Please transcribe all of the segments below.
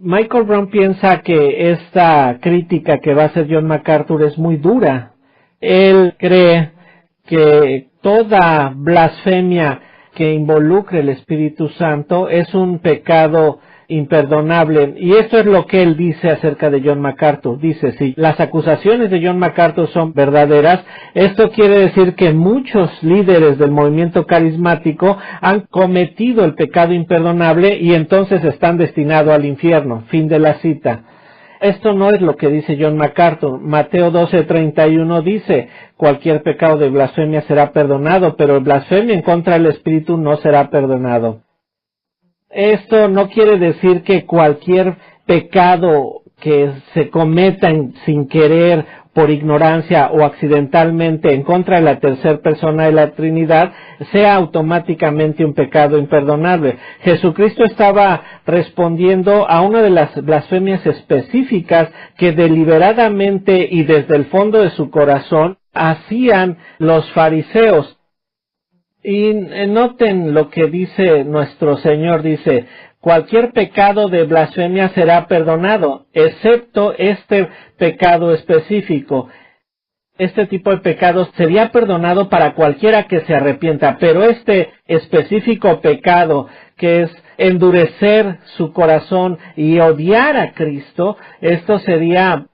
Michael Brown piensa que esta crítica que va a hacer John MacArthur es muy dura. Él cree que toda blasfemia que involucre el Espíritu Santo es un pecado imperdonable, y esto es lo que él dice acerca de John MacArthur. Dice, si las acusaciones de John MacArthur son verdaderas, esto quiere decir que muchos líderes del movimiento carismático han cometido el pecado imperdonable y entonces están destinados al infierno. Fin de la cita. Esto no es lo que dice John MacArthur. Mateo 12:31 dice, cualquier pecado de blasfemia será perdonado, pero el blasfemia en contra del Espíritu no será perdonado. Esto no quiere decir que cualquier pecado que se cometa sin querer, por ignorancia o accidentalmente en contra de la tercera persona de la Trinidad sea automáticamente un pecado imperdonable. Jesucristo estaba respondiendo a una de las blasfemias específicas que deliberadamente y desde el fondo de su corazón hacían los fariseos. Y noten lo que dice nuestro Señor, dice, cualquier pecado de blasfemia será perdonado, excepto este pecado específico. Este tipo de pecados sería perdonado para cualquiera que se arrepienta, pero este específico pecado, que es endurecer su corazón y odiar a Cristo, esto sería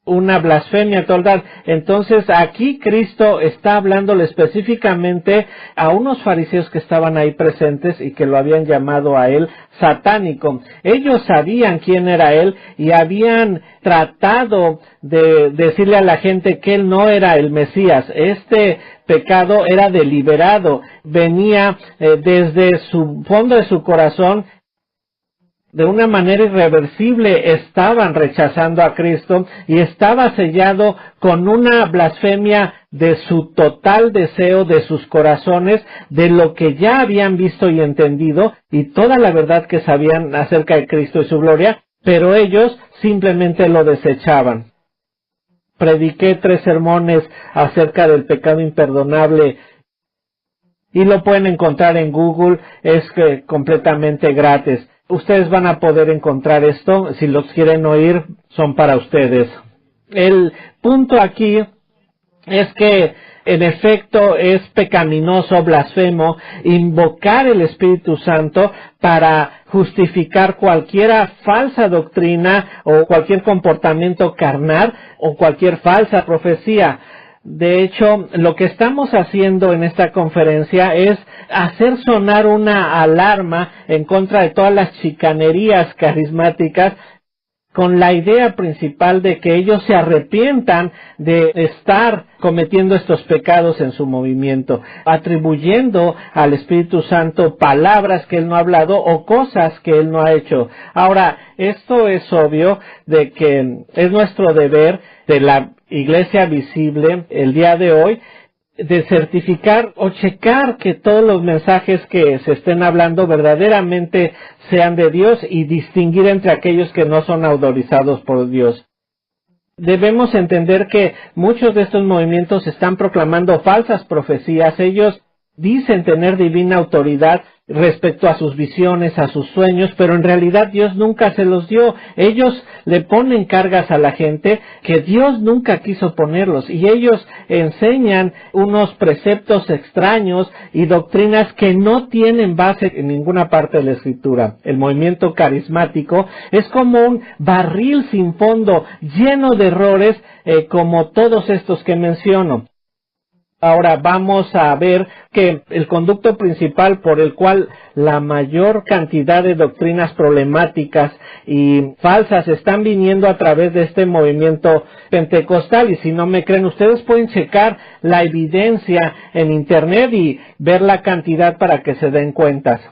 una blasfemia total. Entonces aquí Cristo está hablándole específicamente a unos fariseos que estaban ahí presentes y que lo habían llamado a él satánico. Ellos sabían quién era él y habían tratado de decirle a la gente que él no era el Mesías. Este pecado era deliberado, venía desde su fondo de su corazón. De una manera irreversible estaban rechazando a Cristo y estaba sellado con una blasfemia de su total deseo de sus corazones, de lo que ya habían visto y entendido y toda la verdad que sabían acerca de Cristo y su gloria, pero ellos simplemente lo desechaban. Prediqué 3 sermones acerca del pecado imperdonable y lo pueden encontrar en Google, es completamente gratis. Ustedes van a poder encontrar esto, si los quieren oír, son para ustedes. El punto aquí es que, en efecto, es pecaminoso, blasfemo, invocar el Espíritu Santo para justificar cualquier falsa doctrina o cualquier comportamiento carnal o cualquier falsa profecía. De hecho, lo que estamos haciendo en esta conferencia es hacer sonar una alarma en contra de todas las chicanerías carismáticas, con la idea principal de que ellos se arrepientan de estar cometiendo estos pecados en su movimiento, atribuyendo al Espíritu Santo palabras que Él no ha hablado o cosas que Él no ha hecho. Ahora, esto es obvio de que es nuestro deber de la Iglesia Visible el día de hoy, de certificar o checar que todos los mensajes que se estén hablando verdaderamente sean de Dios y distinguir entre aquellos que no son autorizados por Dios. Debemos entender que muchos de estos movimientos están proclamando falsas profecías. Ellos dicen tener divina autoridad respecto a sus visiones, a sus sueños, pero en realidad Dios nunca se los dio. Ellos le ponen cargas a la gente que Dios nunca quiso ponerlos, y ellos enseñan unos preceptos extraños y doctrinas que no tienen base en ninguna parte de la Escritura. El movimiento carismático es como un barril sin fondo, lleno de errores, como todos estos que menciono. Ahora vamos a ver que el conducto principal por el cual la mayor cantidad de doctrinas problemáticas y falsas están viniendo a través de este movimiento pentecostal, y si no me creen, ustedes pueden checar la evidencia en internet y ver la cantidad para que se den cuentas.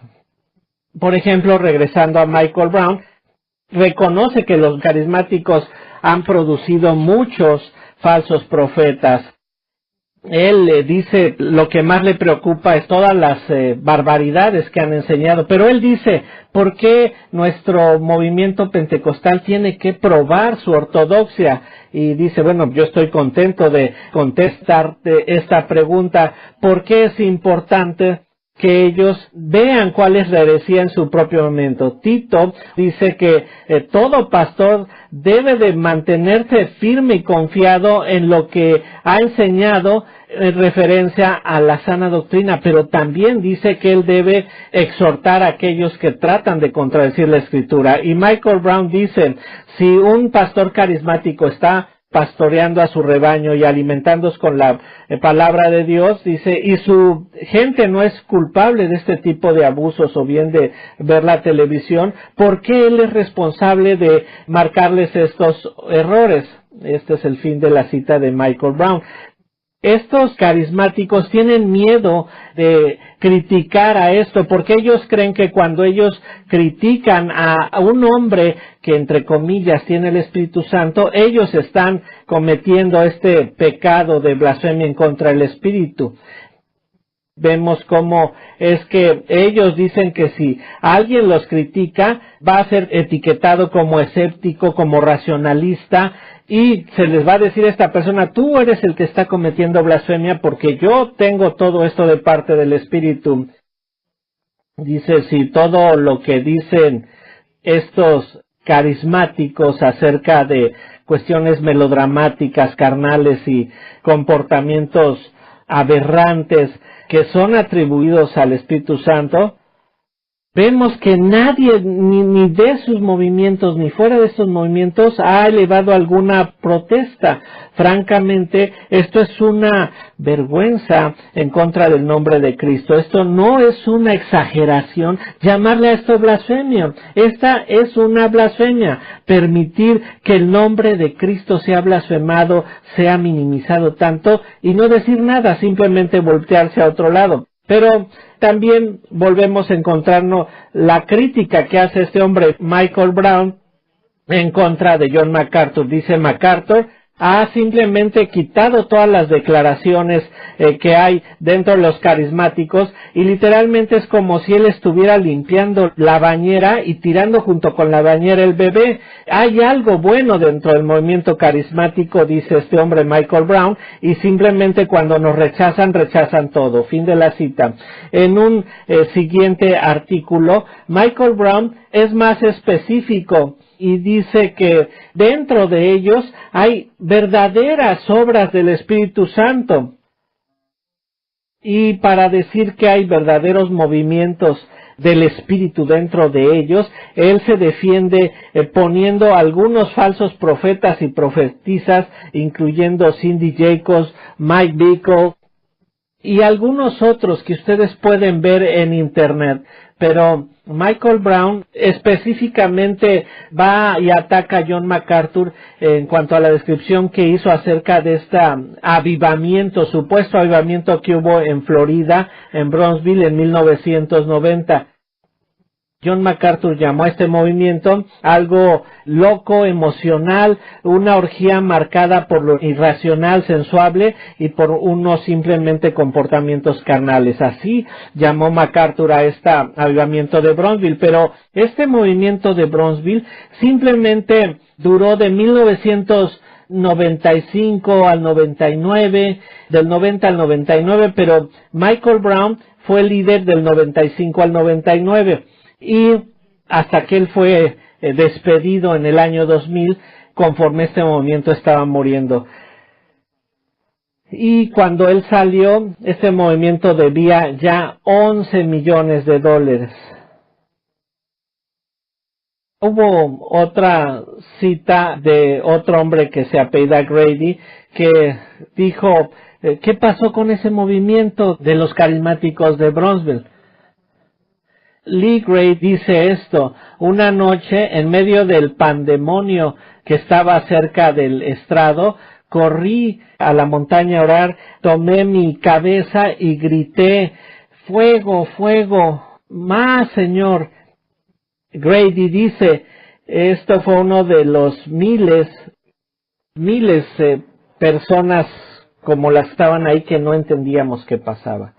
Por ejemplo, regresando a Michael Brown, reconoce que los carismáticos han producido muchos falsos profetas. Él dice lo que más le preocupa es todas las barbaridades que han enseñado, pero él dice, ¿por qué nuestro movimiento pentecostal tiene que probar su ortodoxia? Y dice, bueno, yo estoy contento de contestarte esta pregunta. ¿Por qué es importante que ellos vean cuál es la herejía en su propio momento. Tito dice que todo pastor debe de mantenerse firme y confiado en lo que ha enseñado en referencia a la sana doctrina, pero también dice que él debe exhortar a aquellos que tratan de contradecir la Escritura. Y Michael Brown dice, si un pastor carismático está pastoreando a su rebaño y alimentándose con la palabra de Dios, dice, y su gente no es culpable de este tipo de abusos o bien de ver la televisión, ¿por qué él es responsable de marcarles estos errores? Este es el fin de la cita de Michael Brown. Estos carismáticos tienen miedo de criticar a esto porque ellos creen que cuando ellos critican a un hombre que entre comillas tiene el Espíritu Santo, ellos están cometiendo este pecado de blasfemia en contra del Espíritu. Vemos cómo es que ellos dicen que si alguien los critica, va a ser etiquetado como escéptico, como racionalista, y se les va a decir a esta persona, tú eres el que está cometiendo blasfemia porque yo tengo todo esto de parte del Espíritu. Dice, si todo lo que dicen estos carismáticos acerca de cuestiones melodramáticas, carnales y comportamientos aberrantes que son atribuidos al Espíritu Santo, vemos que nadie, ni de sus movimientos, ni fuera de esos movimientos, ha elevado alguna protesta. Francamente, esto es una vergüenza en contra del nombre de Cristo. Esto no es una exageración llamarle a esto blasfemia. Esta es una blasfemia. Permitir que el nombre de Cristo sea blasfemado, sea minimizado tanto, y no decir nada, simplemente voltearse a otro lado. Pero también volvemos a encontrarnos la crítica que hace este hombre Michael Brown en contra de John MacArthur. Dice MacArthur ha simplemente quitado todas las declaraciones que hay dentro de los carismáticos y literalmente es como si él estuviera limpiando la bañera y tirando junto con la bañera el bebé. Hay algo bueno dentro del movimiento carismático, dice este hombre Michael Brown, y simplemente cuando nos rechazan, rechazan todo. Fin de la cita. En un siguiente artículo, Michael Brown es más específico y dice que dentro de ellos hay verdaderas obras del Espíritu Santo. Y para decir que hay verdaderos movimientos del Espíritu dentro de ellos, él se defiende poniendo algunos falsos profetas y profetizas, incluyendo Cindy Jacobs, Mike Bickle y algunos otros que ustedes pueden ver en Internet. Pero Michael Brown específicamente va y ataca a John MacArthur en cuanto a la descripción que hizo acerca de este avivamiento, supuesto avivamiento que hubo en Florida, en Brownsville en 1990. John MacArthur llamó a este movimiento algo loco, emocional, una orgía marcada por lo irracional, sensuable y por unos simplemente comportamientos carnales. Así llamó MacArthur a este avivamiento de Brownsville, pero este movimiento de Brownsville simplemente duró de 1995 al 99, del 90 al 99, pero Michael Brown fue líder del 95 al 99. Y hasta que él fue despedido en el año 2000, conforme este movimiento estaba muriendo. Y cuando él salió, este movimiento debía ya $11 millones. Hubo otra cita de otro hombre que se apellida Grady, que dijo, ¿qué pasó con ese movimiento de los carismáticos de Brownsville? Lee Gray dice esto: una noche, en medio del pandemonio que estaba cerca del estrado, corrí a la montaña a orar, tomé mi cabeza y grité, fuego, fuego, más Señor. Grady dice, esto fue uno de los miles de personas como las que estaban ahí que no entendíamos qué pasaba.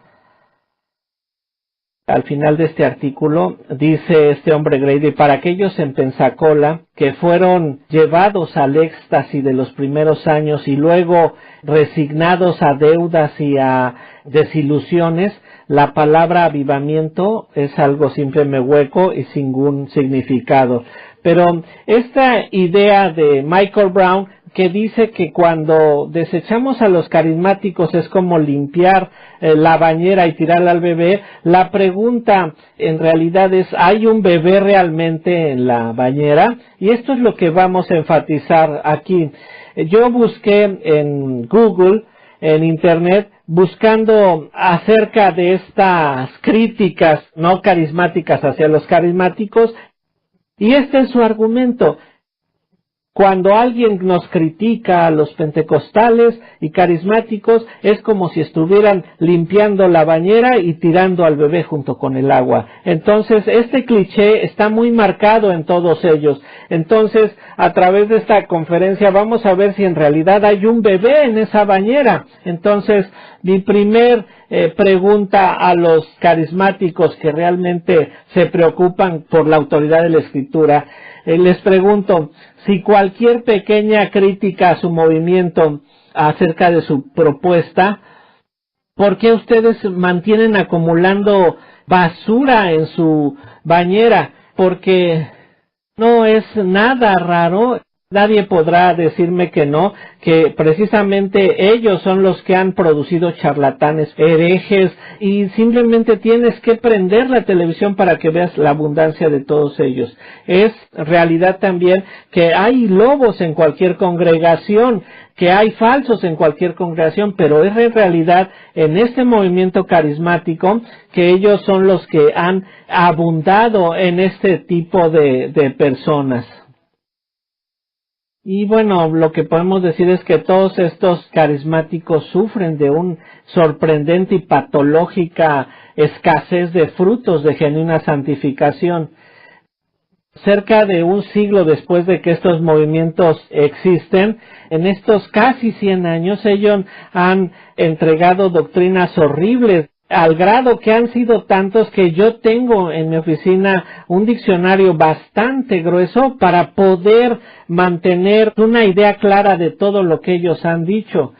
Al final de este artículo dice este hombre Grady: para aquellos en Pensacola que fueron llevados al éxtasis de los primeros años y luego resignados a deudas y a desilusiones, la palabra avivamiento es algo simplemente hueco y sin ningún significado. Pero esta idea de Michael Brown, que dice que cuando desechamos a los carismáticos es como limpiar la bañera y tirarla al bebé, la pregunta en realidad es: ¿hay un bebé realmente en la bañera? Y esto es lo que vamos a enfatizar aquí. Yo busqué en Google, en Internet, buscando acerca de estas críticas no carismáticas hacia los carismáticos, y este es su argumento. Cuando alguien nos critica a los pentecostales y carismáticos, es como si estuvieran limpiando la bañera y tirando al bebé junto con el agua. Entonces, este cliché está muy marcado en todos ellos. Entonces, a través de esta conferencia vamos a ver si en realidad hay un bebé en esa bañera. Entonces, mi primer pregunta a los carismáticos que realmente se preocupan por la autoridad de la Escritura, les pregunto: si cualquier pequeña crítica a su movimiento acerca de su propuesta, ¿por qué ustedes mantienen acumulando basura en su bañera? Porque no es nada raro. Nadie podrá decirme que no, que precisamente ellos son los que han producido charlatanes, herejes, y simplemente tienes que prender la televisión para que veas la abundancia de todos ellos. Es realidad también que hay lobos en cualquier congregación, que hay falsos en cualquier congregación, pero es en realidad en este movimiento carismático que ellos son los que han abundado en este tipo de personas. Y bueno, lo que podemos decir es que todos estos carismáticos sufren de un sorprendente y patológica escasez de frutos de genuina santificación. Cerca de un siglo después de que estos movimientos existen, en estos casi 100 años, ellos han entregado doctrinas horribles, al grado que han sido tantos que yo tengo en mi oficina un diccionario bastante grueso para poder mantener una idea clara de todo lo que ellos han dicho.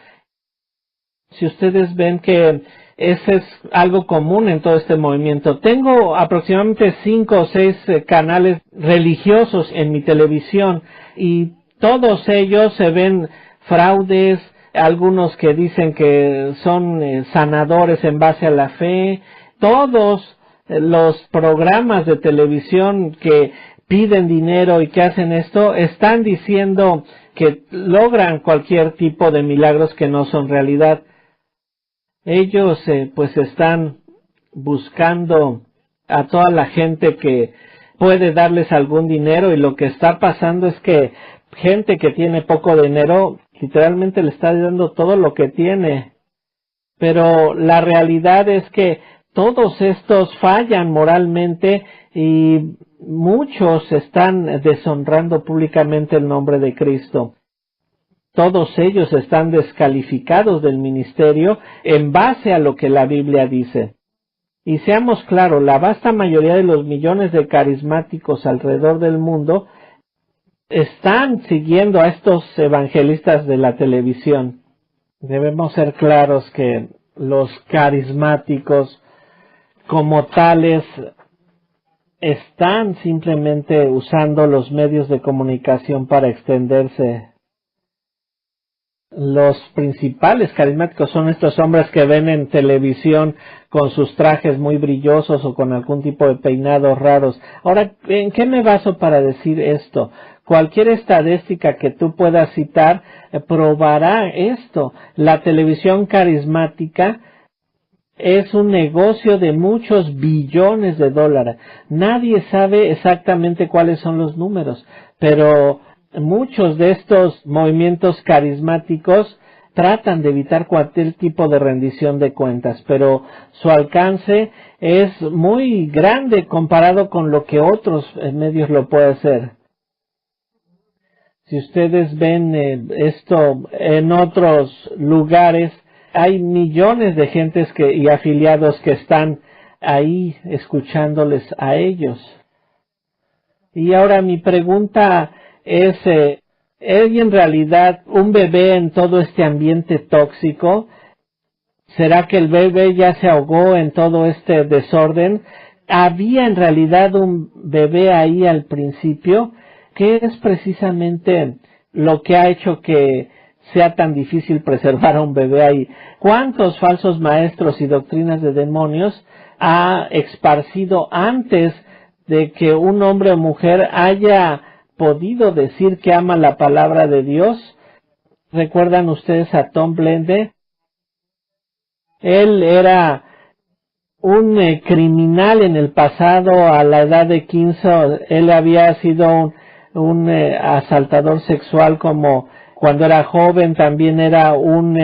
Si ustedes ven que ese es algo común en todo este movimiento. Tengo aproximadamente 5 o 6 canales religiosos en mi televisión y todos ellos se ven fraudes, algunos que dicen que son sanadores en base a la fe. Todos los programas de televisión que piden dinero y que hacen esto están diciendo que logran cualquier tipo de milagros que no son realidad. Ellos pues están buscando a toda la gente que puede darles algún dinero, y lo que está pasando es que gente que tiene poco dinero literalmente le está dando todo lo que tiene. Pero la realidad es que todos estos fallan moralmente y muchos están deshonrando públicamente el nombre de Cristo. Todos ellos están descalificados del ministerio en base a lo que la Biblia dice. Y seamos claros, la vasta mayoría de los millones de carismáticos alrededor del mundo están siguiendo a estos evangelistas de la televisión. Debemos ser claros que los carismáticos como tales están simplemente usando los medios de comunicación para extenderse. Los principales carismáticos son estos hombres que ven en televisión con sus trajes muy brillosos o con algún tipo de peinados raros. Ahora, ¿en qué me baso para decir esto? Cualquier estadística que tú puedas citar probará esto. La televisión carismática es un negocio de muchos billones de dólares. Nadie sabe exactamente cuáles son los números, pero muchos de estos movimientos carismáticos tratan de evitar cualquier tipo de rendición de cuentas, pero su alcance es muy grande comparado con lo que otros medios lo pueden hacer. Si ustedes ven esto en otros lugares, hay millones de gentes y afiliados que están ahí escuchándoles a ellos. Y ahora mi pregunta es, ¿hay en realidad un bebé en todo este ambiente tóxico? ¿Será que el bebé ya se ahogó en todo este desorden? ¿Había en realidad un bebé ahí al principio? ¿Qué es precisamente lo que ha hecho que sea tan difícil preservar a un bebé ahí? ¿Cuántos falsos maestros y doctrinas de demonios ha esparcido antes de que un hombre o mujer haya podido decir que ama la palabra de Dios? ¿Recuerdan ustedes a Tom Blende? Él era un criminal en el pasado. A la edad de 15, él había sido un asaltador sexual como cuando era joven. También era un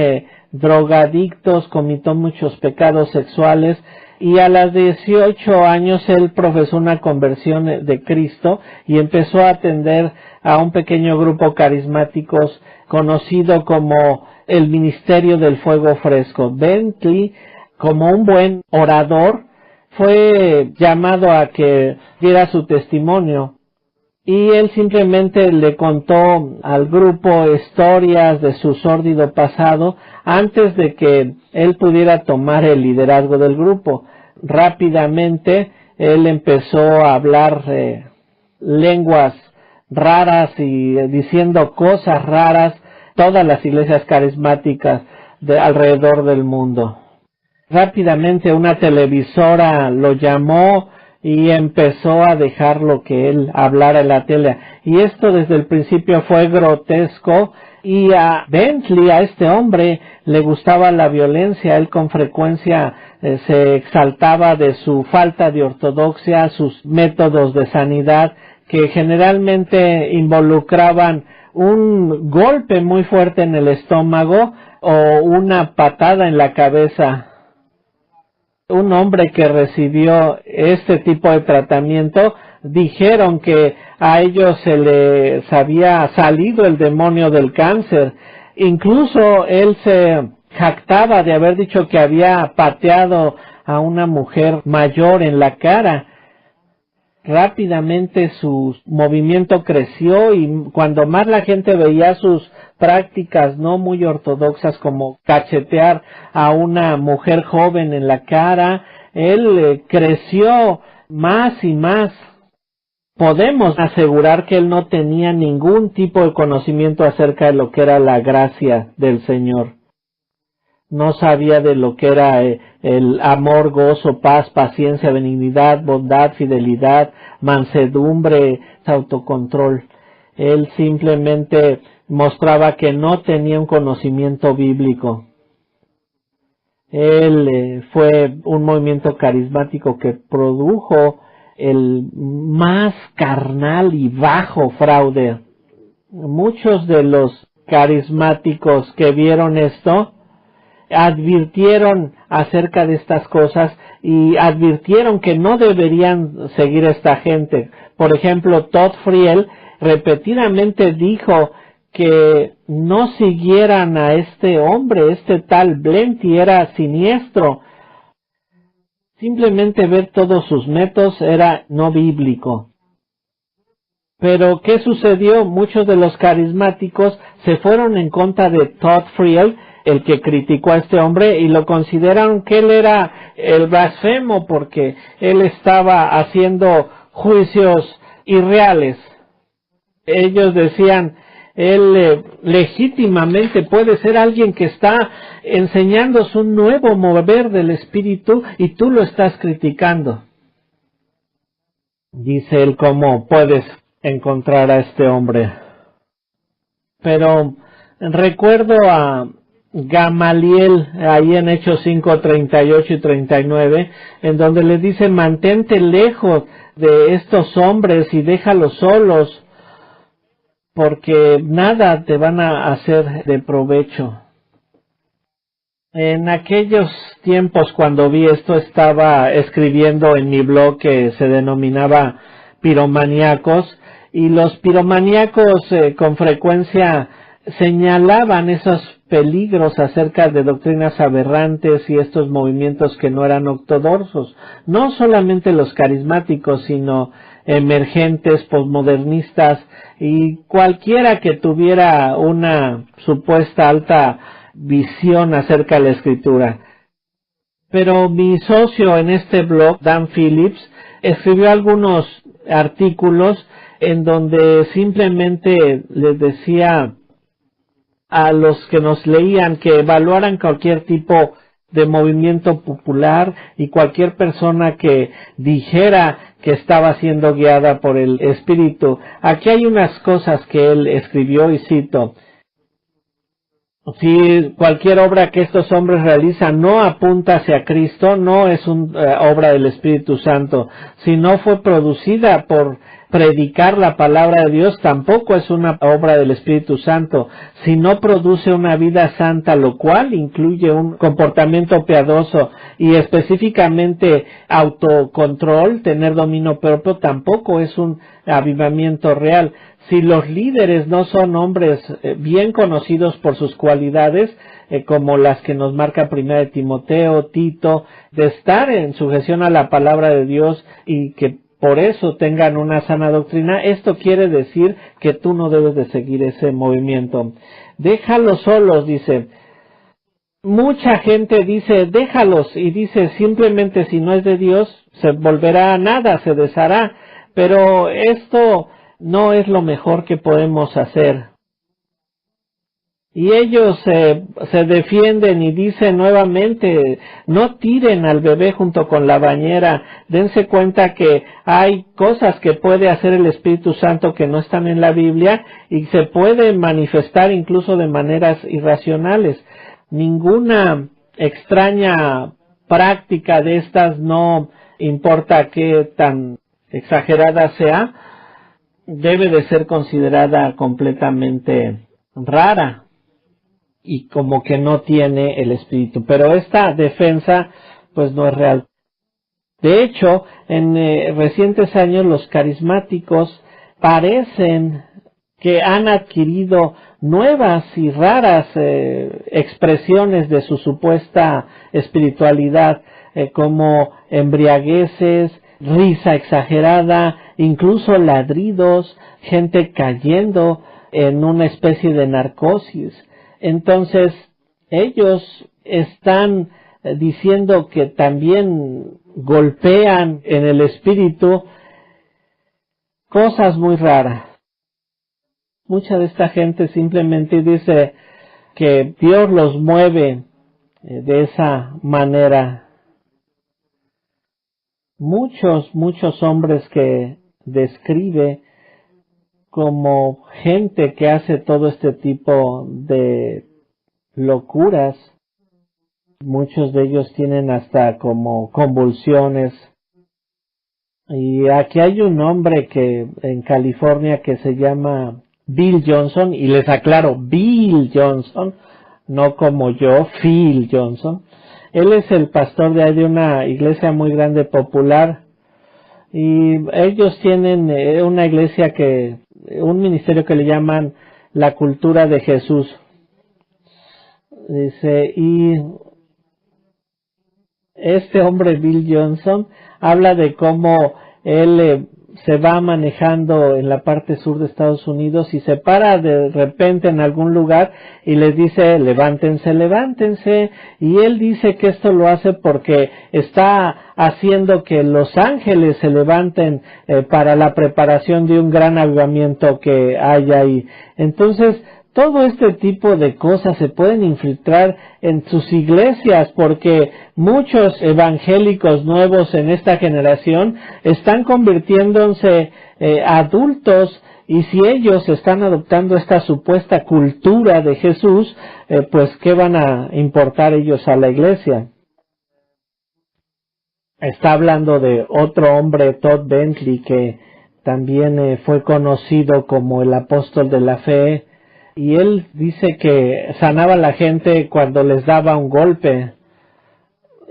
drogadicto, cometió muchos pecados sexuales, y a los 18 años él profesó una conversión de Cristo y empezó a atender a un pequeño grupo carismáticos conocido como el Ministerio del Fuego Fresco. Bentley, como un buen orador, fue llamado a que diera su testimonio, y él simplemente le contó al grupo historias de su sórdido pasado antes de que él pudiera tomar el liderazgo del grupo. Rápidamente él empezó a hablar lenguas raras y diciendo cosas raras, todas las iglesias carismáticas de alrededor del mundo. Rápidamente una televisora lo llamó y empezó a dejar lo que él hablara en la tele. Y esto desde el principio fue grotesco, y a Bentley, a este hombre, le gustaba la violencia. Él con frecuencia se exaltaba de su falta de ortodoxia, sus métodos de sanidad, que generalmente involucraban un golpe muy fuerte en el estómago o una patada en la cabeza. Un hombre que recibió este tipo de tratamiento, dijeron que a ellos se les había salido el demonio del cáncer. Incluso él se jactaba de haber dicho que había pateado a una mujer mayor en la cara. Rápidamente su movimiento creció, y cuando más la gente veía sus prácticas no muy ortodoxas, como cachetear a una mujer joven en la cara, él creció más y más. Podemos asegurar que él no tenía ningún tipo de conocimiento acerca de lo que era la gracia del Señor. No sabía de lo que era el amor, gozo, paz, paciencia, benignidad, bondad, fidelidad, mansedumbre, autocontrol. Él simplemente mostraba que no tenía un conocimiento bíblico. Él fue un movimiento carismático que produjo el más carnal y bajo fraude. Muchos de los carismáticos que vieron esto advirtieron acerca de estas cosas y advirtieron que no deberían seguir a esta gente. Por ejemplo, Todd Friel repetidamente dijo que no siguieran a este hombre. Este tal Blende era siniestro. Simplemente ver todos sus métodos era no bíblico. Pero ¿qué sucedió? Muchos de los carismáticos se fueron en contra de Todd Friel, el que criticó a este hombre, y lo consideraron que él era el blasfemo porque él estaba haciendo juicios irreales. Ellos decían, él legítimamente puede ser alguien que está enseñándonos un nuevo mover del espíritu y tú lo estás criticando. Dice él, ¿cómo puedes encontrar a este hombre? Pero recuerdo a Gamaliel ahí en Hechos 5, 38 y 39, en donde le dice, mantente lejos de estos hombres y déjalos solos, porque nada te van a hacer de provecho. En aquellos tiempos, cuando vi esto, estaba escribiendo en mi blog que se denominaba Piromaníacos, y los piromaníacos con frecuencia señalaban esos peligros acerca de doctrinas aberrantes y estos movimientos que no eran ortodoxos, no solamente los carismáticos, sino emergentes, posmodernistas y cualquiera que tuviera una supuesta alta visión acerca de la escritura. Pero mi socio en este blog, Dan Phillips, escribió algunos artículos en donde simplemente les decía a los que nos leían que evaluaran cualquier tipo de movimiento popular y cualquier persona que dijera que estaba siendo guiada por el Espíritu. Aquí hay unas cosas que él escribió y cito: si cualquier obra que estos hombres realizan no apunta hacia Cristo, no es una obra del Espíritu Santo. Si no fue producida por predicar la palabra de Dios, tampoco es una obra del Espíritu Santo. Si no produce una vida santa, lo cual incluye un comportamiento piadoso y específicamente autocontrol, tener dominio propio, tampoco es un avivamiento real. Si los líderes no son hombres bien conocidos por sus cualidades, como las que nos marca primera de Timoteo, Tito, de estar en sujeción a la palabra de Dios y que por eso tengan una sana doctrina, esto quiere decir que tú no debes de seguir ese movimiento. Déjalos solos, dice. Mucha gente dice, déjalos, y dice, simplemente si no es de Dios, se volverá a nada, se deshará. Pero esto no es lo mejor que podemos hacer. Y ellos se defienden y dicen nuevamente, no tiren al bebé junto con la bañera, dense cuenta que hay cosas que puede hacer el Espíritu Santo que no están en la Biblia y se puede manifestar incluso de maneras irracionales. Ninguna extraña práctica de estas, no importa qué tan exagerada sea, debe de ser considerada completamente rara y como que no tiene el Espíritu. Pero esta defensa pues no es real. De hecho, en recientes años los carismáticos parecen que han adquirido nuevas y raras expresiones de su supuesta espiritualidad, como embriagueces, risa exagerada, incluso ladridos, gente cayendo en una especie de narcosis. Entonces, ellos están diciendo que también golpean en el espíritu cosas muy raras. Mucha de esta gente simplemente dice que Dios los mueve de esa manera. Muchos hombres que describe como gente que hace todo este tipo de locuras, muchos de ellos tienen hasta como convulsiones. Y aquí hay un hombre que en California que se llama Bill Johnson, y les aclaro, Bill Johnson, no como yo, Phil Johnson. Él es el pastor de una iglesia muy grande, popular, y ellos tienen una iglesia un ministerio que le llaman la cultura de Jesús. Dice, y este hombre Bill Johnson habla de cómo él se va manejando en la parte sur de Estados Unidos y se para de repente en algún lugar y les dice, levántense, levántense, y él dice que esto lo hace porque está haciendo que los ángeles se levanten para la preparación de un gran avivamiento que hay ahí. Entonces, todo este tipo de cosas se pueden infiltrar en sus iglesias porque muchos evangélicos nuevos en esta generación están convirtiéndose adultos, y si ellos están adoptando esta supuesta cultura de Jesús, pues ¿qué van a importar ellos a la iglesia? Está hablando de otro hombre, Todd Bentley, que también fue conocido como el apóstol de la fe. Y él dice que sanaba a la gente cuando les daba un golpe.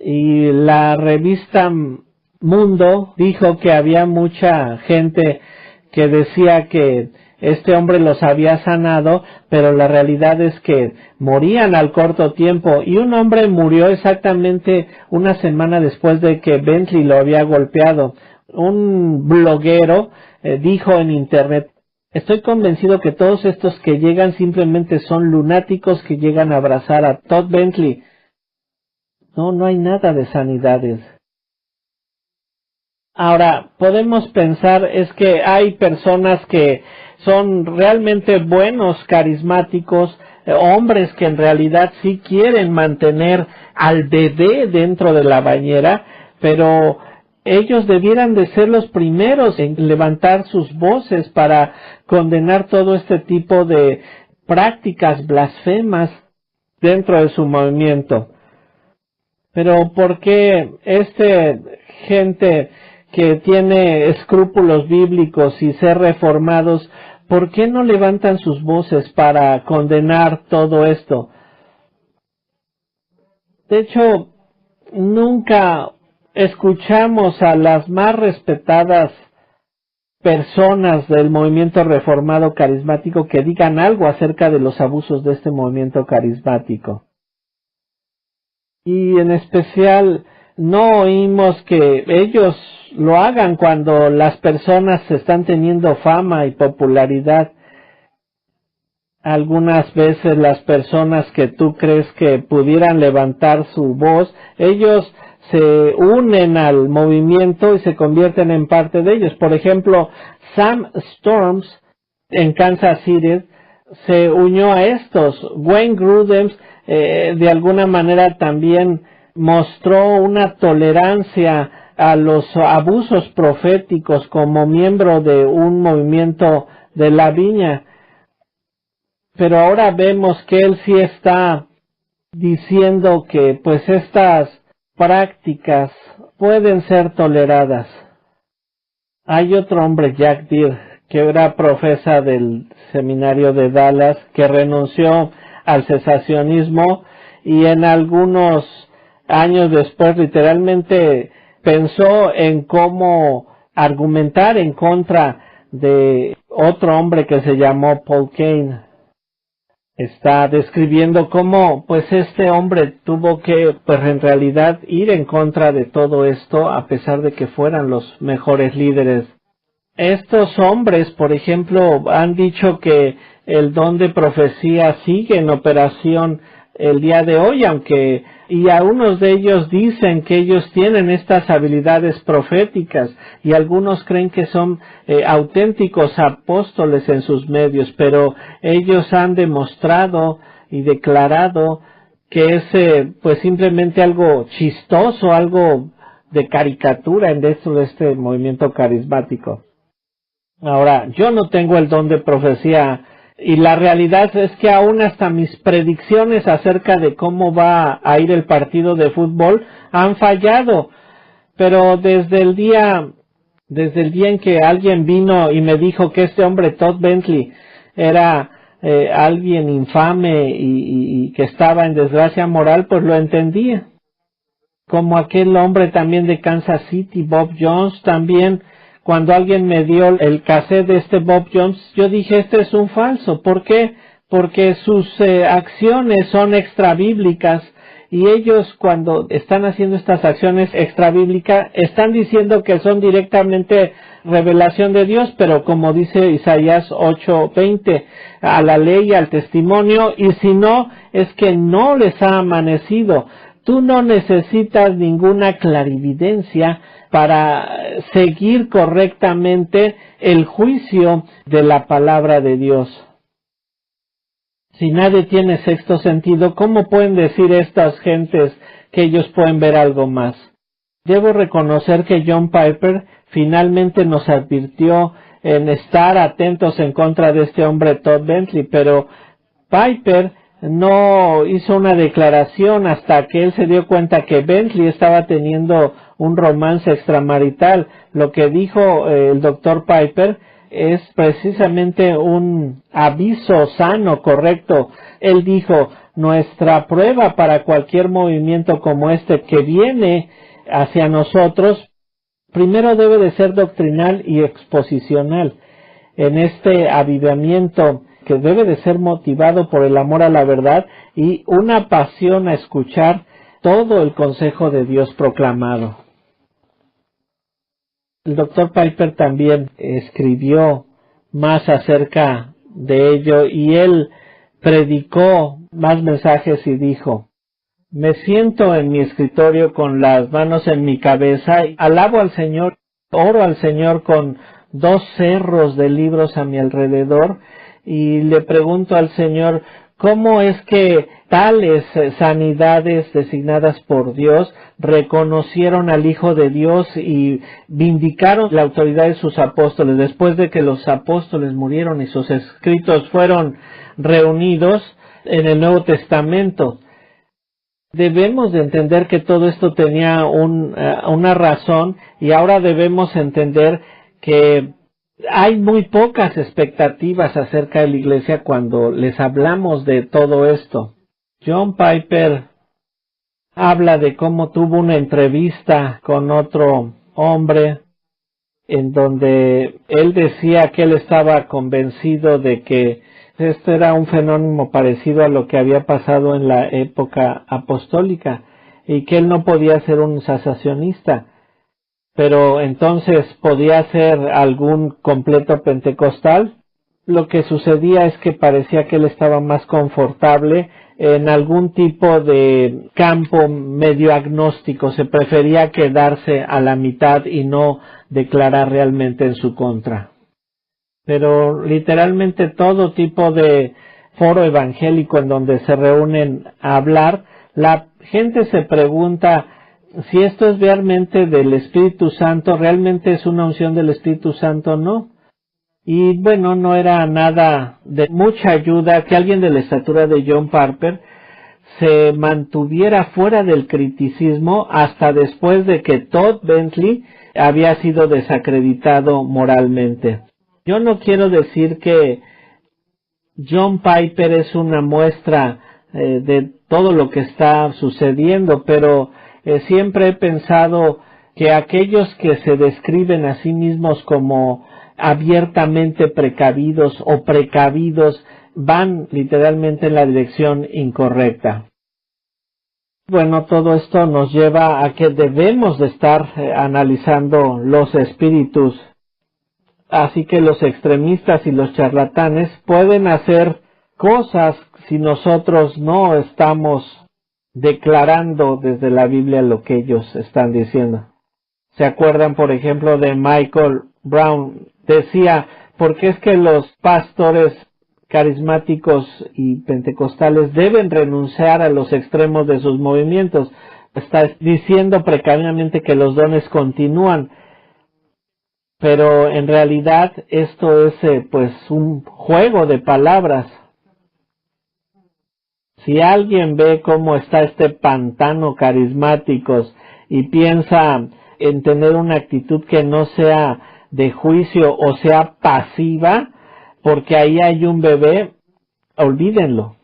Y la revista Mundo dijo que había mucha gente que decía que este hombre los había sanado, pero la realidad es que morían al corto tiempo, y un hombre murió exactamente una semana después de que Bentley lo había golpeado. Un bloguero dijo en internet: estoy convencido que todos estos que llegan simplemente son lunáticos que llegan a abrazar a Todd Bentley. No hay nada de sanidades. Ahora, podemos pensar es que hay personas que son realmente buenos, carismáticos, hombres que en realidad sí quieren mantener al bebé dentro de la bañera, pero ellos debieran de ser los primeros en levantar sus voces para condenar todo este tipo de prácticas blasfemas dentro de su movimiento. Pero ¿por qué gente que tiene escrúpulos bíblicos y ser reformados, por qué no levantan sus voces para condenar todo esto? De hecho, nunca escuchamos a las más respetadas personas del movimiento reformado carismático que digan algo acerca de los abusos de este movimiento carismático. Y en especial no oímos que ellos lo hagan cuando las personas están teniendo fama y popularidad. Algunas veces las personas que tú crees que pudieran levantar su voz, ellos se unen al movimiento y se convierten en parte de ellos. Por ejemplo, Sam Storms en Kansas City se unió a estos. Wayne Grudem de alguna manera también mostró una tolerancia a los abusos proféticos como miembro de un movimiento de la viña. Pero ahora vemos que él sí está diciendo que pues estas prácticas pueden ser toleradas. Hay otro hombre, Jack Deere, que era profesa del seminario de Dallas, que renunció al cesacionismo y en algunos años después literalmente pensó en cómo argumentar en contra de otro hombre que se llamó Paul Cain. Está describiendo cómo pues este hombre tuvo que pues en realidad ir en contra de todo esto a pesar de que fueran los mejores líderes. Estos hombres, por ejemplo, han dicho que el don de profecía sigue en operación el día de hoy, y algunos de ellos dicen que ellos tienen estas habilidades proféticas y algunos creen que son auténticos apóstoles en sus medios, pero ellos han demostrado y declarado que es pues simplemente algo chistoso, algo de caricatura en dentro de este movimiento carismático. Ahora, yo no tengo el don de profecía y la realidad es que aún hasta mis predicciones acerca de cómo va a ir el partido de fútbol han fallado. Pero desde el día en que alguien vino y me dijo que este hombre Todd Bentley era alguien infame y que estaba en desgracia moral, pues lo entendía. Como aquel hombre también de Kansas City, Bob Jones, también cuando alguien me dio el cassette de este Bob Jones, yo dije, este es un falso. ¿Por qué? Porque sus acciones son extrabíblicas y ellos cuando están haciendo estas acciones extrabíblicas están diciendo que son directamente revelación de Dios, pero como dice Isaías 8:20, a la ley y al testimonio, y si no, es que no les ha amanecido. Tú no necesitas ninguna clarividencia para seguir correctamente el juicio de la palabra de Dios. Si nadie tiene sexto sentido, ¿cómo pueden decir estas gentes que ellos pueden ver algo más? Debo reconocer que John Piper finalmente nos advirtió en estar atentos en contra de este hombre Todd Bentley, pero Piper no hizo una declaración hasta que él se dio cuenta que Bentley estaba teniendo un romance extramarital. Lo que dijo el doctor Piper es precisamente un aviso sano, correcto. Él dijo, nuestra prueba para cualquier movimiento como este que viene hacia nosotros, primero debe de ser doctrinal y exposicional. en este avivamiento que debe de ser motivado por el amor a la verdad y una pasión a escuchar todo el consejo de Dios proclamado. El Dr. Piper también escribió más acerca de ello y él predicó más mensajes y dijo: me siento en mi escritorio con las manos en mi cabeza, alabo al Señor, oro al Señor con 2 cerros de libros a mi alrededor y le pregunto al Señor cómo es que tales sanidades designadas por Dios reconocieron al Hijo de Dios y vindicaron la autoridad de sus apóstoles después de que los apóstoles murieron y sus escritos fueron reunidos en el Nuevo Testamento. Debemos de entender que todo esto tenía una razón y ahora debemos entender que hay muy pocas expectativas acerca de la iglesia cuando les hablamos de todo esto. John Piper habla de cómo tuvo una entrevista con otro hombre en donde él decía que él estaba convencido de que esto era un fenómeno parecido a lo que había pasado en la época apostólica y que él no podía ser un cesacionista, pero entonces podía ser algún completo pentecostal. Lo que sucedía es que parecía que él estaba más confortable en algún tipo de campo medio agnóstico, se prefería quedarse a la mitad y no declarar realmente en su contra. Pero literalmente todo tipo de foro evangélico en donde se reúnen a hablar, la gente se pregunta si esto es realmente del Espíritu Santo, realmente es una unción del Espíritu Santo o no. Y bueno, no era nada de mucha ayuda que alguien de la estatura de John Piper se mantuviera fuera del criticismo hasta después de que Todd Bentley había sido desacreditado moralmente. Yo no quiero decir que John Piper es una muestra de todo lo que está sucediendo, pero siempre he pensado que aquellos que se describen a sí mismos como abiertamente precavidos o precavidos van literalmente en la dirección incorrecta. Bueno, todo esto nos lleva a que debemos de estar analizando los espíritus. Así que los extremistas y los charlatanes pueden hacer cosas si nosotros no estamos declarando desde la Biblia lo que ellos están diciendo. ¿Se acuerdan, por ejemplo, de Michael Brown? Decía, ¿por qué es que los pastores carismáticos y pentecostales deben renunciar a los extremos de sus movimientos? Está diciendo precariamente que los dones continúan. Pero en realidad esto es pues un juego de palabras. Si alguien ve cómo está este pantano carismáticos y piensa en tener una actitud que no sea de juicio o sea pasiva, porque ahí hay un bebé, olvídenlo.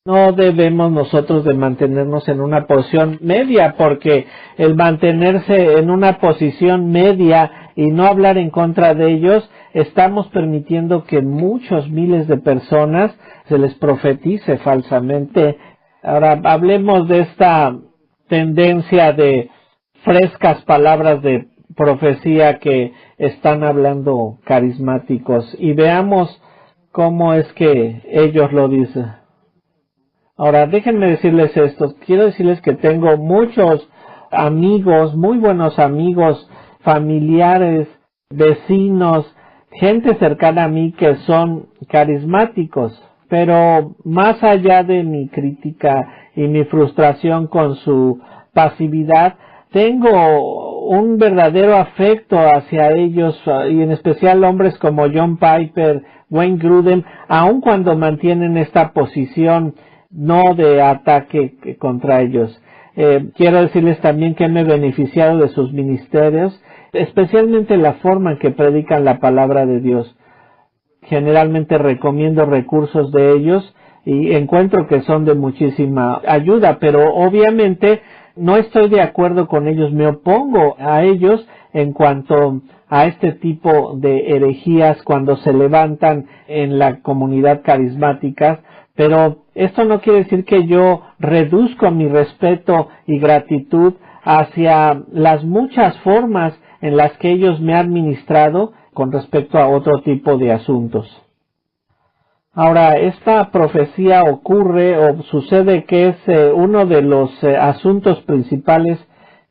No debemos nosotros de mantenernos en una posición media, porque el mantenerse en una posición media y no hablar en contra de ellos, estamos permitiendo que muchos miles de personas se les profetice falsamente. Ahora hablemos de esta tendencia de frescas palabras de profecía que están hablando carismáticos y veamos cómo es que ellos lo dicen. Ahora, déjenme decirles esto. Quiero decirles que tengo muchos amigos, muy buenos amigos, familiares, vecinos, gente cercana a mí que son carismáticos. Pero más allá de mi crítica y mi frustración con su pasividad, tengo un verdadero afecto hacia ellos y en especial hombres como John Piper, Wayne Grudem, aun cuando mantienen esta posición no de ataque contra ellos. Quiero decirles también que me he beneficiado de sus ministerios, especialmente la forma en que predican la palabra de Dios. Generalmente recomiendo recursos de ellos y encuentro que son de muchísima ayuda, pero obviamente no estoy de acuerdo con ellos, me opongo a ellos en cuanto a este tipo de herejías cuando se levantan en la comunidad carismática, pero esto no quiere decir que yo reduzco mi respeto y gratitud hacia las muchas formas en las que ellos me han ministrado con respecto a otro tipo de asuntos. Ahora, esta profecía ocurre o sucede que es uno de los asuntos principales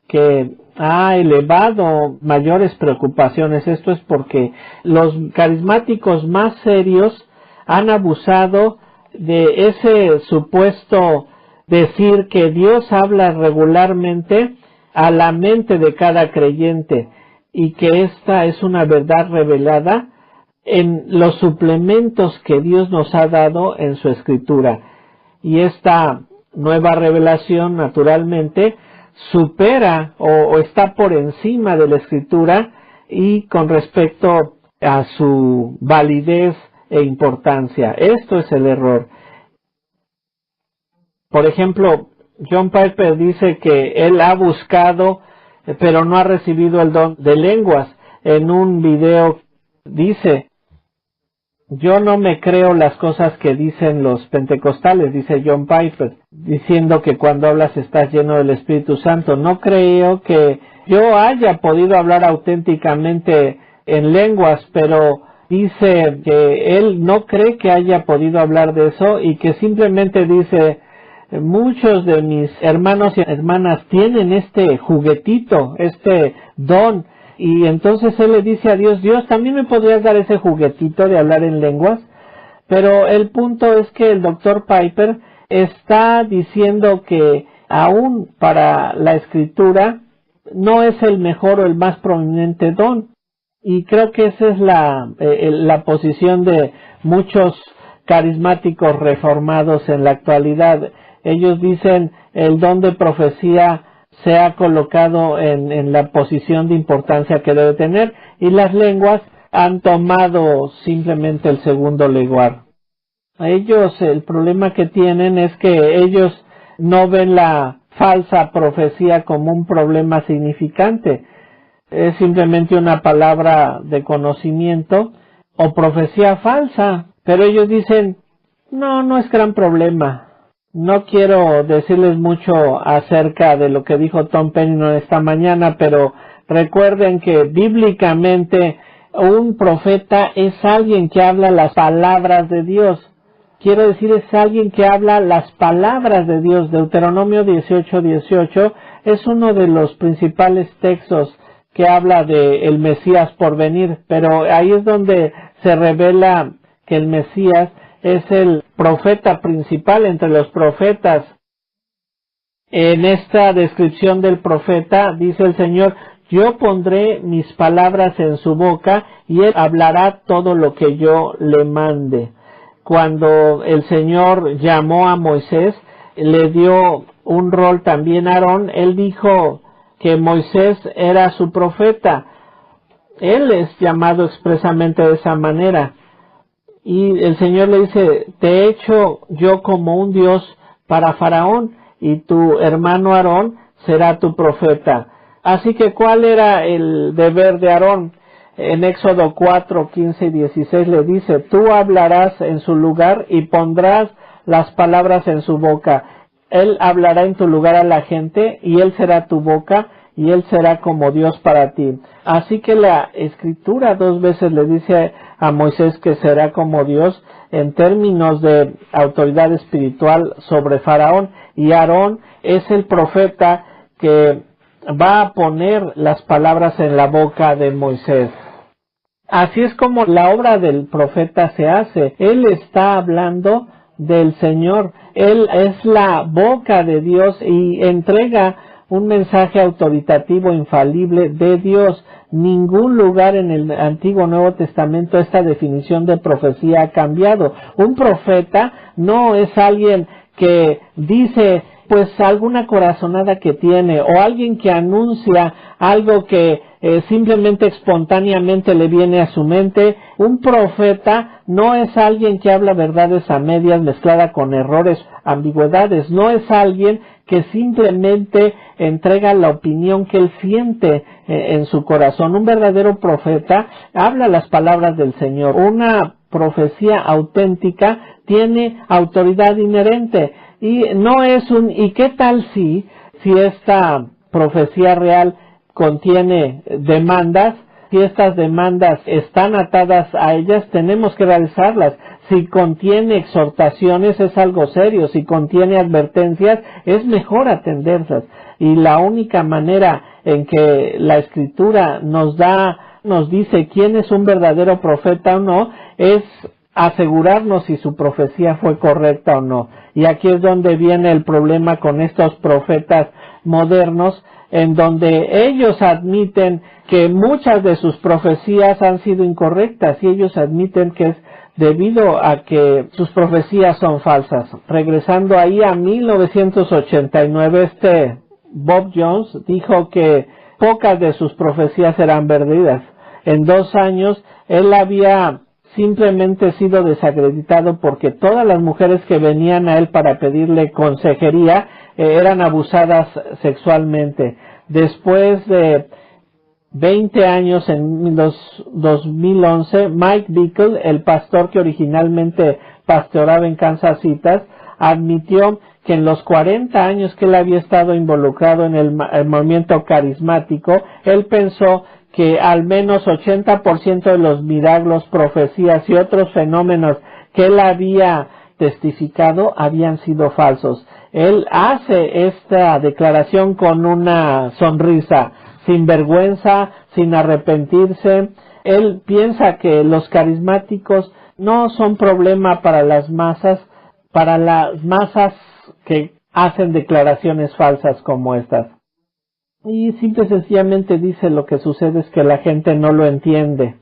que ha elevado mayores preocupaciones. Esto es porque los carismáticos más serios han abusado de ese supuesto decir que Dios habla regularmente a la mente de cada creyente y que esta es una verdad revelada en los suplementos que Dios nos ha dado en su Escritura. Y esta nueva revelación, naturalmente, supera o está por encima de la Escritura y con respecto a su validez e importancia. Esto es el error. Por ejemplo, John Piper dice que él ha buscado, pero no ha recibido el don de lenguas. En un video dice: yo no me creo las cosas que dicen los pentecostales, dice John Piper, diciendo que cuando hablas estás lleno del Espíritu Santo. No creo que yo haya podido hablar auténticamente en lenguas, pero dice que él no cree que haya podido hablar de eso y que simplemente dice: muchos de mis hermanos y hermanas tienen este juguetito, este don. Y entonces él le dice a Dios: Dios, ¿también me podrías dar ese juguetito de hablar en lenguas? Pero el punto es que el Dr. Piper está diciendo que aún para la Escritura no es el mejor o el más prominente don. Y creo que esa es la posición de muchos carismáticos reformados en la actualidad. Ellos dicen el don de profecía se ha colocado en la posición de importancia que debe tener, y las lenguas han tomado simplemente el segundo lugar. Ellos, el problema que tienen es que ellos no ven la falsa profecía como un problema significante. Es simplemente una palabra de conocimiento o profecía falsa, pero ellos dicen: no es gran problema. No quiero decirles mucho acerca de lo que dijo Tom Penny esta mañana, pero recuerden que bíblicamente un profeta es alguien que habla las palabras de Dios. Quiero decir, es alguien que habla las palabras de Dios. Deuteronomio 18:18 es uno de los principales textos que habla de el Mesías por venir, pero ahí es donde se revela que el Mesías es el profeta principal entre los profetas. En esta descripción del profeta dice el Señor: yo pondré mis palabras en su boca y él hablará todo lo que yo le mande. Cuando el Señor llamó a Moisés, le dio un rol también a Aarón. Él dijo que Moisés era su profeta. Él es llamado expresamente de esa manera. Y el Señor le dice: te he hecho yo como un Dios para Faraón, y tu hermano Aarón será tu profeta. Así que, ¿cuál era el deber de Aarón? En Éxodo 4, 15 y 16 le dice: tú hablarás en su lugar y pondrás las palabras en su boca. Él hablará en tu lugar a la gente, y él será tu boca, y él será como Dios para ti. Así que la Escritura 2 veces le dice a Moisés que será como Dios en términos de autoridad espiritual sobre Faraón, y Aarón es el profeta que va a poner las palabras en la boca de Moisés. Así es como la obra del profeta se hace. Él está hablando del Señor. Él es la boca de Dios y entrega un mensaje autoritativo infalible de Dios. Ningún lugar en el Antiguo o Nuevo Testamento esta definición de profecía ha cambiado. Un profeta no es alguien que dice pues alguna corazonada que tiene, o alguien que anuncia algo que simplemente espontáneamente le viene a su mente. Un profeta no es alguien que habla verdades a medias mezclada con errores, ambigüedades. No es alguien que simplemente entrega la opinión que él siente en su corazón. Un verdadero profeta habla las palabras del Señor. Una profecía auténtica tiene autoridad inherente y no es ¿y qué tal si esta profecía real contiene demandas? Si estas demandas están atadas a ellas, tenemos que realizarlas. Si contiene exhortaciones, es algo serio. Si contiene advertencias, es mejor atenderlas. Y la única manera en que la Escritura nos dice quién es un verdadero profeta o no, es asegurarnos si su profecía fue correcta o no. Y aquí es donde viene el problema con estos profetas modernos, en donde ellos admiten que muchas de sus profecías han sido incorrectas y ellos admiten que es debido a que sus profecías son falsas. Regresando ahí a 1989, Bob Jones dijo que pocas de sus profecías eran verdaderas. En 2 años, él había simplemente sido desacreditado porque todas las mujeres que venían a él para pedirle consejería eran abusadas sexualmente. Después de 20 años, en 2011, Mike Bickle, el pastor que originalmente pastoreaba en Kansas City, admitió que en los 40 años que él había estado involucrado en el movimiento carismático, él pensó que al menos 80% de los milagros, profecías y otros fenómenos que él había testificado habían sido falsos. Él hace esta declaración con una sonrisa, sin vergüenza, sin arrepentirse. Él piensa que los carismáticos no son problema para las masas que hacen declaraciones falsas como estas. Y simple y sencillamente dice lo que sucede es que la gente no lo entiende.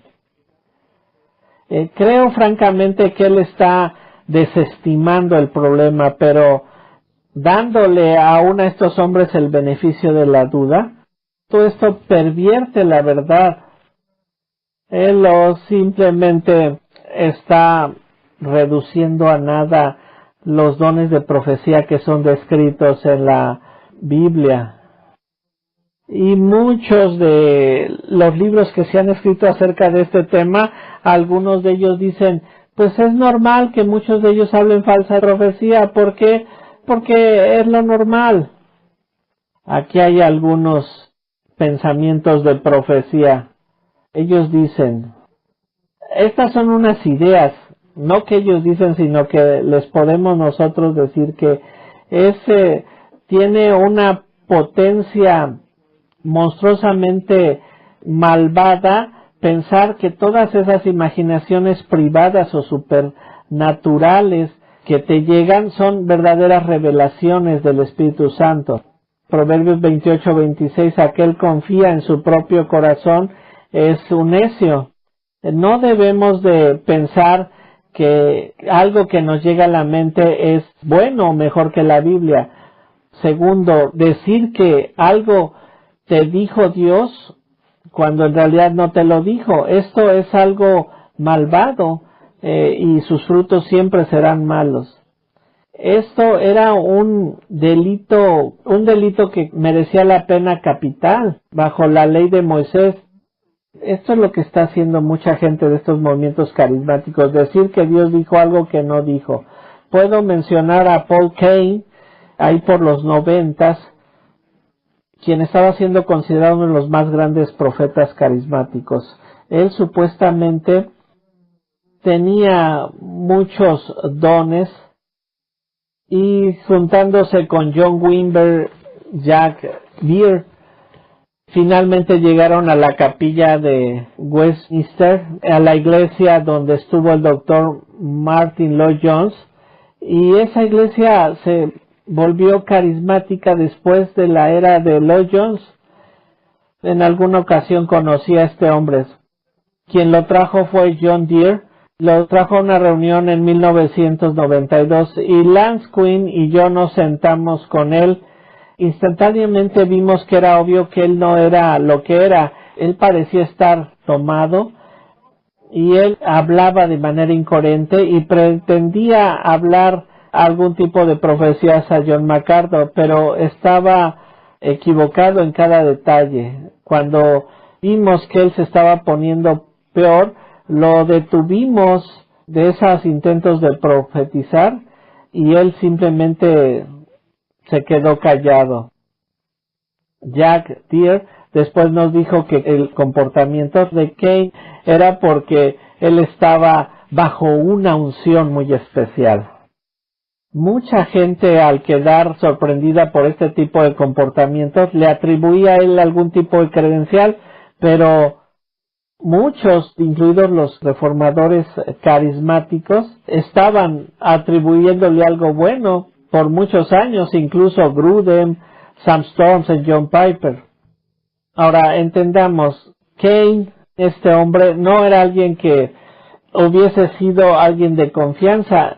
Creo francamente que él está desestimando el problema, pero dándole aún a estos hombres el beneficio de la duda. Todo esto pervierte la verdad. Él simplemente está reduciendo a nada los dones de profecía que son descritos en la Biblia. Y muchos de los libros que se han escrito acerca de este tema, algunos de ellos dicen, pues es normal que muchos de ellos hablen falsa profecía. ¿Por qué? Porque es lo normal. Aquí hay algunos pensamientos de profecía. Ellos dicen, estas son unas ideas, no que ellos dicen, sino que les podemos nosotros decir que ese tiene una potencia monstruosamente malvada pensar que todas esas imaginaciones privadas o supernaturales que te llegan son verdaderas revelaciones del Espíritu Santo. Proverbios 28:26, aquel confía en su propio corazón es un necio. No debemos de pensar que algo que nos llega a la mente es bueno o mejor que la Biblia. Segundo, decir que algo te dijo Dios cuando en realidad no te lo dijo. Esto es algo malvado y sus frutos siempre serán malos. Esto era un delito que merecía la pena capital bajo la ley de Moisés. Esto es lo que está haciendo mucha gente de estos movimientos carismáticos, decir que Dios dijo algo que no dijo. Puedo mencionar a Paul Cain, ahí por los 90, quien estaba siendo considerado uno de los más grandes profetas carismáticos. Él supuestamente tenía muchos dones y juntándose con John Wimber, Jack Deere, finalmente llegaron a la capilla de Westminster, a la iglesia donde estuvo el doctor Martin Lloyd Jones, y esa iglesia se volvió carismática después de la era de Lloyd Jones. En alguna ocasión conocí a este hombre. Quien lo trajo fue John Deere. Lo trajo a una reunión en 1992 y Lance Quinn y yo nos sentamos con él. Instantáneamente vimos que era obvio que él no era lo que era. Él parecía estar tomado y él hablaba de manera incoherente y pretendía hablar algún tipo de profecías a John MacArthur, pero estaba equivocado en cada detalle. Cuando vimos que él se estaba poniendo peor, lo detuvimos de esos intentos de profetizar y él simplemente se quedó callado. Jack Deere después nos dijo que el comportamiento de Cain era porque él estaba bajo una unción muy especial. Mucha gente, al quedar sorprendida por este tipo de comportamientos, le atribuía a él algún tipo de credencial, pero muchos, incluidos los reformadores carismáticos, estaban atribuyéndole algo bueno por muchos años, incluso Grudem, Sam Storms y John Piper. Ahora, entendamos, Cain, este hombre, no era alguien que hubiese sido alguien de confianza.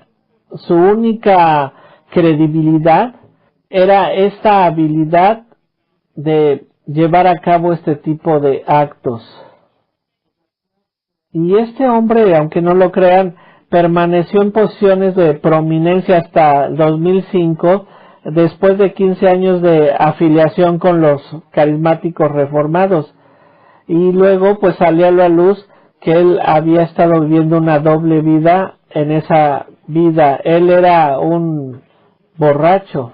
Su única credibilidad era esta habilidad de llevar a cabo este tipo de actos. Y este hombre, aunque no lo crean, permaneció en posiciones de prominencia hasta 2005, después de 15 años de afiliación con los carismáticos reformados. Y luego pues salió a la luz que él había estado viviendo una doble vida. En esa vida él era un borracho.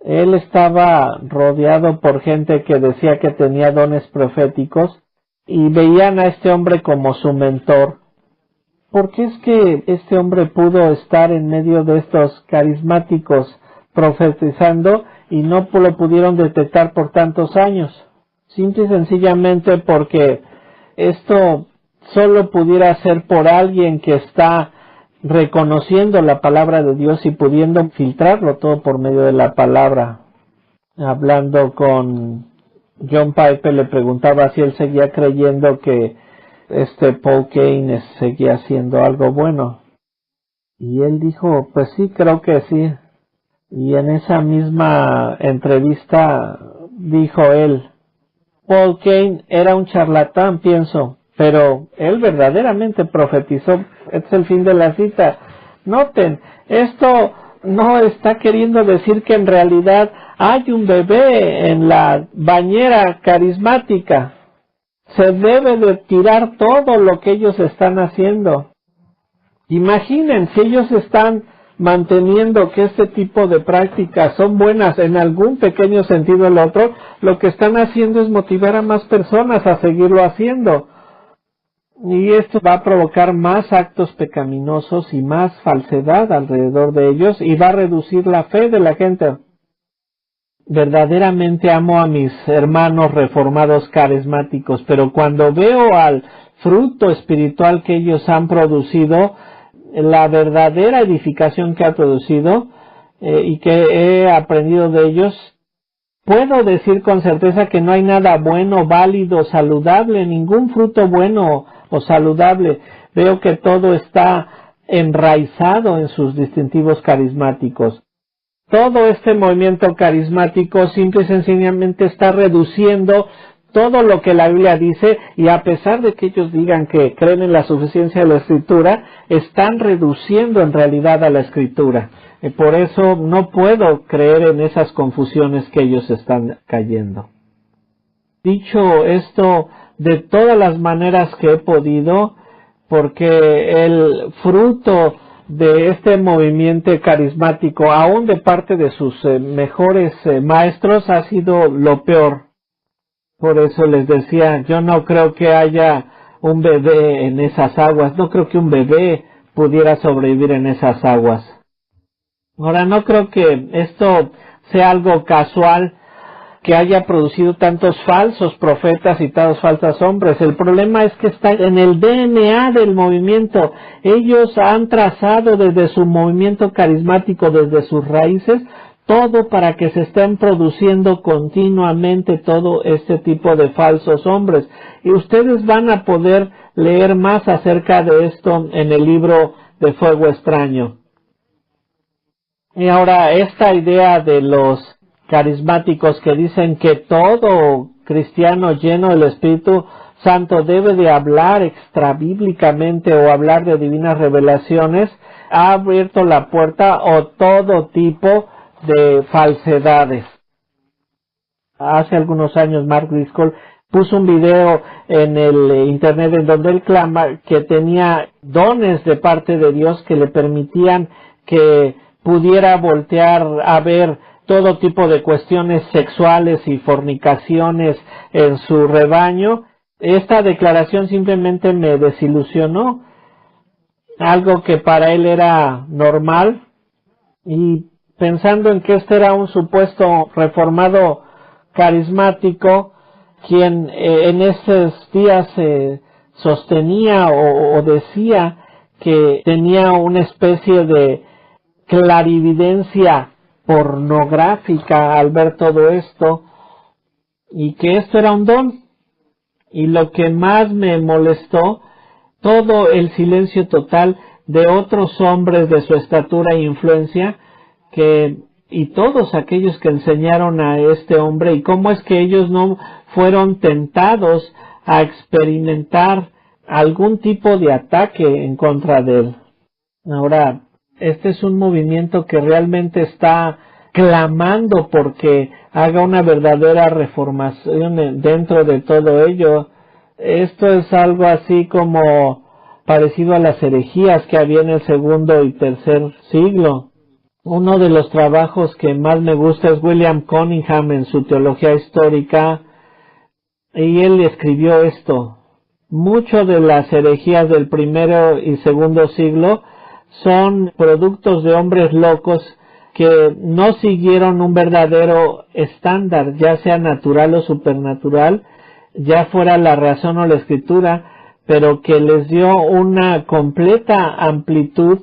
Él estaba rodeado por gente que decía que tenía dones proféticos y veían a este hombre como su mentor. ¿Por qué es que este hombre pudo estar en medio de estos carismáticos profetizando y no lo pudieron detectar por tantos años? Simple y sencillamente porque esto solo pudiera ser por alguien que está reconociendo la palabra de Dios y pudiendo filtrarlo todo por medio de la palabra. Hablando con John Piper, le preguntaba si él seguía creyendo que Paul Cain seguía haciendo algo bueno. Y él dijo, pues sí, creo que sí. Y en esa misma entrevista dijo él, Paul Cain era un charlatán, pienso, pero él verdaderamente profetizó. Este es el fin de la cita. Noten, esto no está queriendo decir que en realidad hay un bebé en la bañera carismática. Se debe de tirar todo lo que ellos están haciendo. Imaginen, si ellos están manteniendo que este tipo de prácticas son buenas en algún pequeño sentido o el otro, lo que están haciendo es motivar a más personas a seguirlo haciendo. Y esto va a provocar más actos pecaminosos y más falsedad alrededor de ellos y va a reducir la fe de la gente. Verdaderamente amo a mis hermanos reformados carismáticos, pero cuando veo al fruto espiritual que ellos han producido, la verdadera edificación que ha producido y que he aprendido de ellos, puedo decir con certeza que no hay nada bueno, válido, saludable, ningún fruto bueno o saludable. Veo que todo está enraizado en sus distintivos carismáticos. Todo este movimiento carismático simple y sencillamente está reduciendo todo lo que la Biblia dice, y a pesar de que ellos digan que creen en la suficiencia de la Escritura, están reduciendo en realidad a la Escritura. Y por eso no puedo creer en esas confusiones que ellos están cayendo. Dicho esto, de todas las maneras que he podido, porque el fruto de este movimiento carismático, aún de parte de sus mejores maestros, ha sido lo peor. Por eso les decía, yo no creo que haya un bebé en esas aguas, no creo que un bebé pudiera sobrevivir en esas aguas. Ahora, no creo que esto sea algo casual, que haya producido tantos falsos profetas y tantos falsos hombres. El problema es que está en el DNA del movimiento. Ellos han trazado desde su movimiento carismático, desde sus raíces, todo para que se estén produciendo continuamente todo este tipo de falsos hombres. Y ustedes van a poder leer más acerca de esto en el libro de Fuego Extraño. Y ahora, esta idea de los carismáticos que dicen que todo cristiano lleno del Espíritu Santo debe de hablar extrabíblicamente o hablar de divinas revelaciones, ha abierto la puerta a todo tipo de falsedades. Hace algunos años Mark Driscoll puso un video en el internet en donde él clama que tenía dones de parte de Dios que le permitían que pudiera voltear a ver todo tipo de cuestiones sexuales y fornicaciones en su rebaño. Esta declaración simplemente me desilusionó. Algo que para él era normal, y pensando en que este era un supuesto reformado carismático, quien en esos días sostenía o decía que tenía una especie de clarividencia pornográfica al ver todo esto, y que esto era un don. Y lo que más me molestó, todo el silencio total de otros hombres de su estatura e influencia, y todos aquellos que enseñaron a este hombre, y cómo es que ellos no fueron tentados a experimentar algún tipo de ataque en contra de él. Ahora, este es un movimiento que realmente está clamando porque haga una verdadera reformación dentro de todo ello. Esto es algo así como parecido a las herejías que había en el segundo y tercer siglo. Uno de los trabajos que más me gusta es William Cunningham en su teología histórica, y él escribió esto: mucho de las herejías del primero y segundo siglo son productos de hombres locos que no siguieron un verdadero estándar, ya sea natural o supernatural, ya fuera la razón o la escritura, pero que les dio una completa amplitud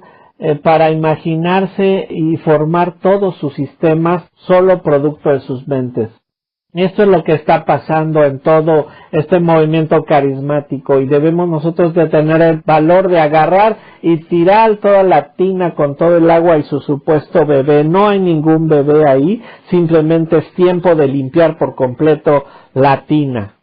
para imaginarse y formar todos sus sistemas solo producto de sus mentes. Esto es lo que está pasando en todo este movimiento carismático, y debemos nosotros de tener el valor de agarrar y tirar toda la tina con todo el agua y su supuesto bebé. No hay ningún bebé ahí, simplemente es tiempo de limpiar por completo la tina.